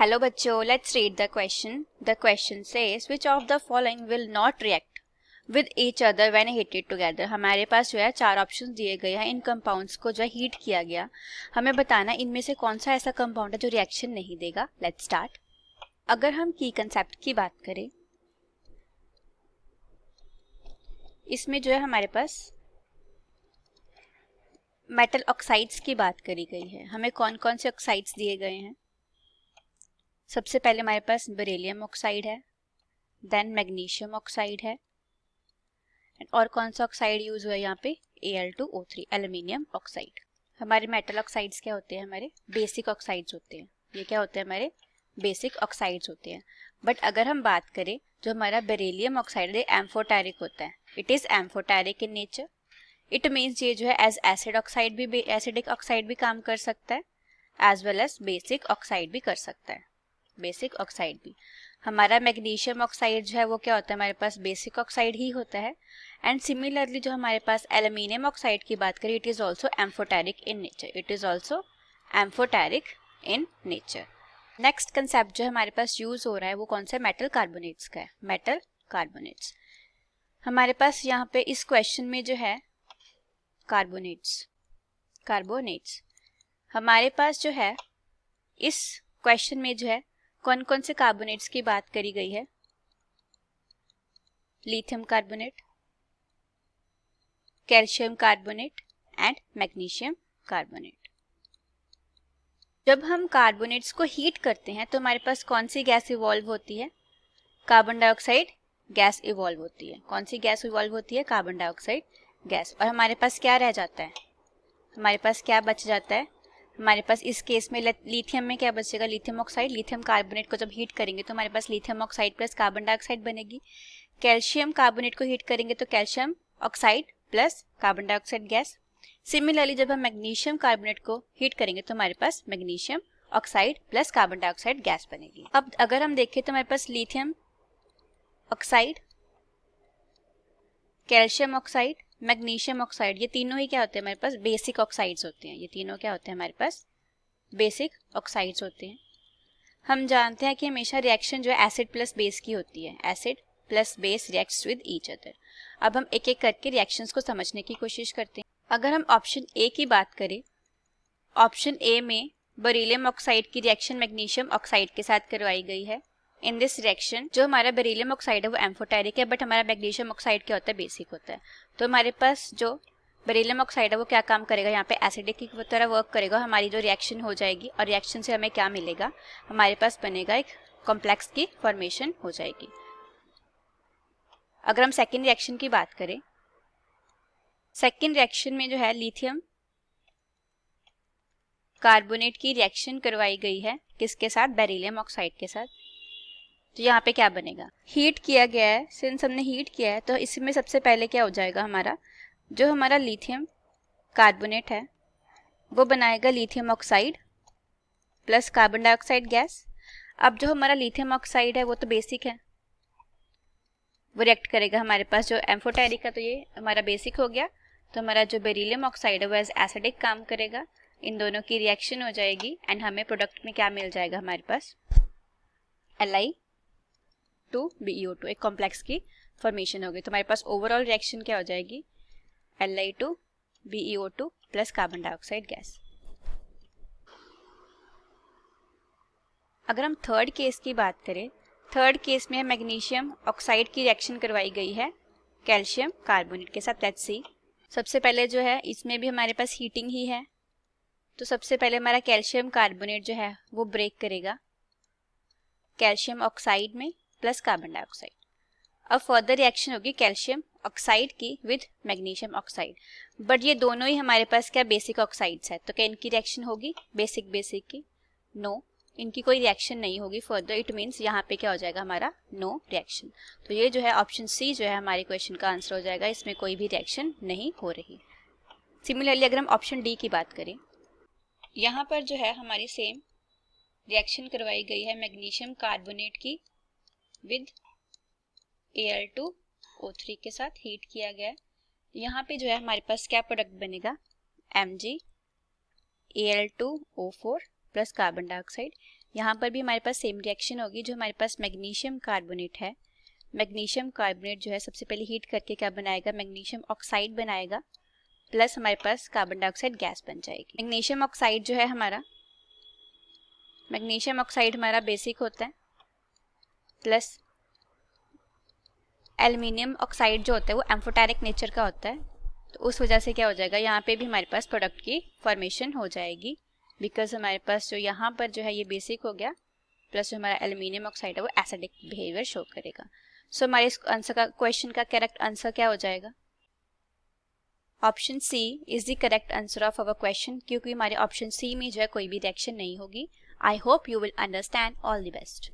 Hello बच्चों, let's read the question. The question says which of the following will not react with each other when heated together. हमारे पास जो है चार option दिए गए हैं. इन कंपाउंड्स को जो है हीट किया गया. हमें बताना इनमें से कौन सा ऐसा कंपाउंड है जो रिएक्शन नहीं देगा. Let's start. अगर हम की कंसेप्ट की बात करें, इसमें जो है हमारे पास मेटल ऑक्साइड्स की बात करी गई है. हमें कौन कौन से ऑक्साइड्स दिए गए हैं. सबसे पहले हमारे पास बेरिलियम ऑक्साइड है, देन मैग्नीशियम ऑक्साइड है, और कौन सा ऑक्साइड यूज हुआ है यहाँ पे, Al2O3 एल्यूमिनियम ऑक्साइड. हमारे मेटल ऑक्साइड्स क्या होते हैं, हमारे बेसिक ऑक्साइड्स होते हैं. ये क्या होते हैं, हमारे बेसिक ऑक्साइड्स होते हैं. बट अगर हम बात करें जो हमारा बेरिलियम ऑक्साइड है, एम्फोटेरिक होता है. It is amphoteric in nature. It means ये जो है एज एसिड ऑक्साइड भी, एसिडिक ऑक्साइड भी काम कर सकता है, as well as basic oxide भी कर सकता है. बेसिक ऑक्साइड भी. हमारा मैग्नीशियम ऑक्साइड जो है वो क्या होता है, हमारे पास बेसिक ऑक्साइड ही होता है. एंड सिमिलरली जो हमारे पास एल्यूमिनियम ऑक्साइड की बात करें, it is also amphoteric in nature. It is also amphoteric in nature. Next concept जो हमारे पास यूज हो रहा है वो कौन सा, मेटल कार्बोनेट्स का है. मेटल कार्बोनेट्स हमारे पास यहाँ पे इस क्वेश्चन में जो है कार्बोनेट्स हमारे पास जो है इस क्वेश्चन में जो है कौन कौन से कार्बोनेट्स की बात करी गई है. Lithium carbonate, calcium carbonate and magnesium carbonate. जब हम कार्बोनेट्स को हीट करते हैं तो हमारे पास कौन सी गैस इवॉल्व होती है, कार्बन डाइऑक्साइड गैस इवॉल्व होती है. कौन सी गैस इवॉल्व होती है, कार्बन डाइऑक्साइड गैस. और हमारे पास क्या रह जाता है, हमारे पास क्या बच जाता है, हमारे पास इस केस में लिथियम में क्या बचेगा, लिथियम ऑक्साइड. लिथियम कार्बोनेट को जब हीट करेंगे तो हमारे पास lithium oxide plus carbon dioxide बनेगी. कैल्शियम कार्बोनेट को हीट करेंगे तो calcium oxide plus carbon dioxide gas. Similarly जब हम मैग्नीशियम कार्बोनेट को हीट करेंगे तो हमारे पास magnesium oxide plus carbon dioxide gas बनेगी. अब अगर हम देखें तो हमारे पास lithium oxide, calcium oxide, magnesium oxide, ये तीनों ही क्या होते हैं, हमारे पास बेसिक ऑक्साइड्स होते हैं. ये तीनों क्या होते हैं, हमारे पास बेसिक ऑक्साइड्स होते हैं. हम जानते हैं कि हमेशा रिएक्शन जो है एसिड प्लस बेस की होती है. Acid plus base reacts with each other. अब हम एक एक करके रिएक्शंस को समझने की कोशिश करते हैं. अगर हम ऑप्शन ए की बात करें, ऑप्शन ए में बेरिलियम ऑक्साइड की रिएक्शन मैग्नीशियम ऑक्साइड के साथ करवाई गई है. इन दिस रिएक्शन जो हमारा बेरिलियम ऑक्साइड है वो एम्फोटेरिक है, बट हमारा मैग्नीशियम ऑक्साइड क्या होता है, बेसिक होता है. तो हमारे पास जो बेरिलियम ऑक्साइड है वो क्या काम करेगा, यहाँ पे एसिडिक की तरह वर्क करेगा. हमारी जो रिएक्शन हो जाएगी और रिएक्शन से हमें क्या मिलेगा, हमारे पास बनेगा एक कॉम्प्लेक्स की फॉर्मेशन हो जाएगी. अगर हम सेकेंड रिएक्शन की बात करें, सेकेंड रिएक्शन में जो है लिथियम कार्बोनेट की रिएक्शन करवाई गई है किसके साथ, बेरिलियम ऑक्साइड के साथ. तो यहाँ पे क्या बनेगा, हीट किया गया है. सिंस हमने हीट किया है तो इसमें सबसे पहले क्या हो जाएगा, हमारा जो हमारा लिथियम कार्बोनेट है वो बनाएगा lithium oxide plus carbon dioxide gas. अब जो हमारा लिथियम ऑक्साइड है वो तो बेसिक है, वो रिएक्ट करेगा हमारे पास जो एम्फोटेरिक है, तो ये हमारा बेसिक हो गया. तो हमारा जो बेरिलियम ऑक्साइड है वो एज एसिडिक काम करेगा. इन दोनों की रिएक्शन हो जाएगी एंड हमें प्रोडक्ट में क्या मिल जाएगा, हमारे पास Li2BeO2, एक कॉम्प्लेक्स की फॉर्मेशन होगी. तो हमारे पास ओवरऑल रिएक्शन क्या हो जाएगी, Li2BeO2 plus carbon dioxide gas. अगर हम थर्ड केस की बात करें, थर्ड केस में मैग्नीशियम ऑक्साइड की रिएक्शन करवाई गई है कैल्शियम कार्बोनेट के साथ. Let's see. सबसे पहले जो है इसमें भी हमारे पास हीटिंग ही है. तो सबसे पहले हमारा कैल्शियम कार्बोनेट जो है वो ब्रेक करेगा कैल्शियम ऑक्साइड में प्लस कार्बन डाइऑक्साइड. अब फर्दर रिएक्शन होगी कैल्शियम ऑक्साइड की विद मैग्नीशियम ऑक्साइड. बट ये दोनों ही हमारे पास क्या बेसिक ऑक्साइड्स है, तो क्या इनकी रिएक्शन होगी बेसिक बेसिक की, नो, इनकी कोई रिएक्शन नहीं होगी फर्दर. इट मीन्स यहाँ पे क्या हो जाएगा, हमारा नो रिएक्शन. तो ये जो है ऑप्शन सी जो है हमारे क्वेश्चन का आंसर हो जाएगा. इसमें कोई भी रिएक्शन नहीं हो रही. सिमिलरली अगर हम ऑप्शन डी की बात करें, यहाँ पर जो है हमारी सेम रिएक्शन करवाई गई है मैग्नीशियम कार्बोनेट की विद Al2O3 के साथ हीट किया गया है. यहाँ पे जो है हमारे पास क्या प्रोडक्ट बनेगा, Mg Al2O4 plus carbon dioxide. यहाँ पर भी हमारे पास सेम रिएक्शन होगी। जो हमारे पास मैग्नीशियम कार्बोनेट है, मैग्नीशियम कार्बोनेट जो है सबसे पहले हीट करके क्या बनाएगा, मैग्नीशियम ऑक्साइड बनाएगा, प्लस हमारे पास कार्बन डाइऑक्साइड गैस बन जाएगी। मैग्नीशियम ऑक्साइड जो है हमारा, मैग्नीशियम ऑक्साइड हमारा बेसिक होता है, प्लस एल्युमिनियम ऑक्साइड जो होता है वो एम्फोटेरिक नेचर का होता है। तो उस वजह से क्या हो जाएगा, यहाँ पे भी हमारे पास प्रोडक्ट की फॉर्मेशन हो जाएगी, बिकॉज हमारे पास जो यहाँ पर जो है ये बेसिक हो गया, प्लस जो हमारा एल्युमिनियम ऑक्साइड है वो एसिडिक बिहेवियर शो करेगा। सो हमारे इस आंसर का, क्वेश्चन का करेक्ट आंसर क्या हो जाएगा, option C is the correct answer of our question, क्योंकि हमारे ऑप्शन सी में जो है कोई भी रिएक्शन नहीं होगी। I hope you will understand. All the best.